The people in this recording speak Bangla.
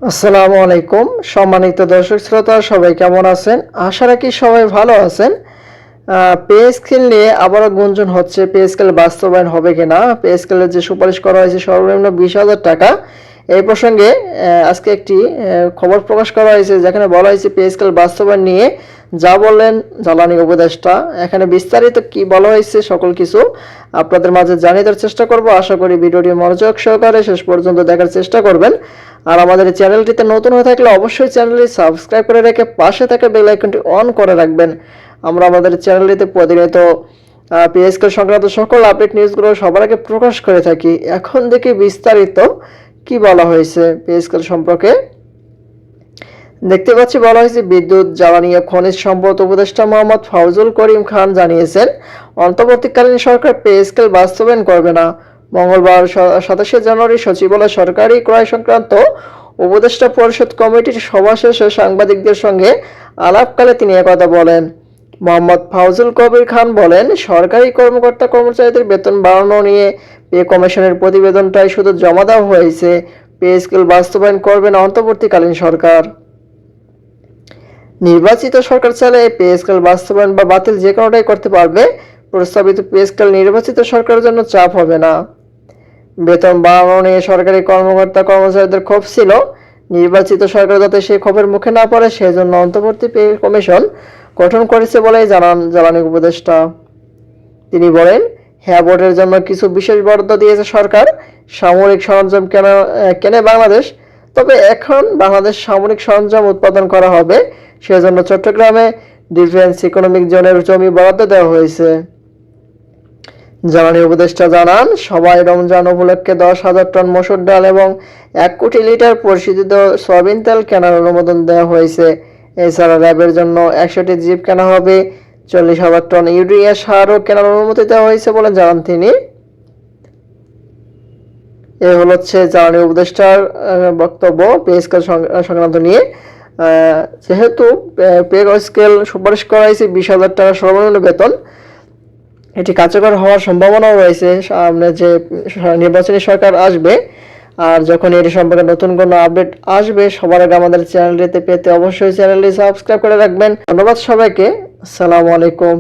আসসালামু আলাইকুম সম্মানিত দর্শক শ্রোতা, সবাই কেমন আছেন? আশা রাখি সবাই ভালো আছেন। পে স্কেল নিয়ে আবারও গুঞ্জন হচ্ছে, পে স্কেল বাস্তবায়ন হবে কিনা। পে স্কেলের যে সুপারিশ করা হয়েছে সর্বনিম্ন 20,000 টাকা, এই প্রসঙ্গে আজকে একটি খবর প্রকাশ করা হয়েছে, যেখানে বলা হয়েছে পে স্কেল বাস্তবায়ন নিয়ে যা বললেন জ্বালানি উপদেষ্টা। এখানে বিস্তারিত কি বলা হয়েছে সকল কিছু আপনাদের মাঝে জানিয়ে দেওয়ার চেষ্টা করব। আশা করি ভিডিওটি মনোযোগ সহকারে শেষ পর্যন্ত দেখার চেষ্টা করবেন। আর আমাদের চ্যানেলটিতে নতুন হয়ে থাকলে অবশ্যই চ্যানেলটি সাবস্ক্রাইব করে রেখে পাশে থাকা বেল আইকনটি অন করে রাখবেন। আমরা আমাদের চ্যানেলটিতে প্রতিনিয়ত পিএসকে সংক্রান্ত সকল আপডেট নিউজগুলো সবার আগে প্রকাশ করে থাকি। এখন দেখি বিস্তারিত কি বলা হয়েছে পিএসকে সম্পর্কে। দেখতে পাচ্ছি বলা হয়েছে বিদ্যুৎ, জ্বালানি ও খনিজ সম্পদ উপদেষ্টা মোহাম্মদ ফাউজুল করিম খান জানিয়েছেন, অন্তর্বর্তীকালীন সরকার পে স্কেল বাস্তবায়ন করবে না। মঙ্গলবার 27 জানুয়ারি সচিবালয় সরকারি ক্রয় সংক্রান্ত উপদেষ্টা পরিষদ কমিটির সভা শেষে সাংবাদিকদের সঙ্গে আলাপকালে তিনি একথা বলেন। মোহাম্মদ ফাউজুল কবির খান বলেন, সরকারি কর্মকর্তা কর্মচারীদের বেতন বাড়ানো নিয়ে পে কমিশনের প্রতিবেদনটাই শুধু জমা দেওয়া হয়েছে। পে স্কেল বাস্তবায়ন করবে না অন্তর্বর্তীকালীন সরকার। নির্বাচিত সরকার চাইলে পে স্কেল বাস্তবায়ন বা বাতিল যে কোনোটাই করতে পারবে। প্রস্তাবিত পে স্কেল নির্বাচিত সরকারের জন্য চাপ হবে না। বেতন বাড়ানো নিয়ে সরকারি কর্মকর্তা কর্মচারীদের ক্ষোভ ছিল। নির্বাচিত সরকার যাতে সেই ক্ষোভের মুখে না পড়ে সেজন্য অন্তর্বর্তী পে কমিশন গঠন করেছে বলেই জানান জ্বালানি উপদেষ্টা। তিনি বলেন, হ্যাঁ, বোর্ডের জন্য কিছু বিশেষ বরাদ্দ দিয়েছে সরকার। সামরিক সরঞ্জাম কেনে বাংলাদেশ। তবে এখন বাংলাদেশ সামরিক সরঞ্জাম উৎপাদন করা হবে, সেজন্য চট্টগ্রামে ডিফেন্স ইকোনমিক জোনের জমি বরাদ্দ দেওয়া হয়েছে। জ্বালানি উপদেষ্টা জানান, সবাই রমজান উপলক্ষে 10,000 টন মসুর ডাল এবং 1 কোটি লিটার পরিশোধিত সয়াবিন তেল কেনার অনুমোদন দেওয়া হয়েছে। এছাড়া র্যাবের জন্য 100টি জিপ কেনা হবে। 40,000 টন ইউরিয়া সারও কেনার অনুমতি দেওয়া হয়েছে বলে জানান তিনি। এ হচ্ছে জ্বালানি উপদেষ্টার বক্তব্য পে স্কেল সংক্রান্ত নিয়ে। যেহেতু পে স্কেল সুপারিশ করা হয়েছে 20,000 টাকা সর্বনিম্ন বেতন, এটি কার্যকর হওয়ার সম্ভাবনাও রয়েছে সামনে যে নির্বাচনী সরকার আসবে। আর যখন এটি সম্পর্কে নতুন কোনো আপডেট আসবে সবার আগে আমাদের চ্যানেলটিতে পেতে অবশ্যই চ্যানেলটি সাবস্ক্রাইব করে রাখবেন। ধন্যবাদ সবাইকে। আসসালামু আলাইকুম।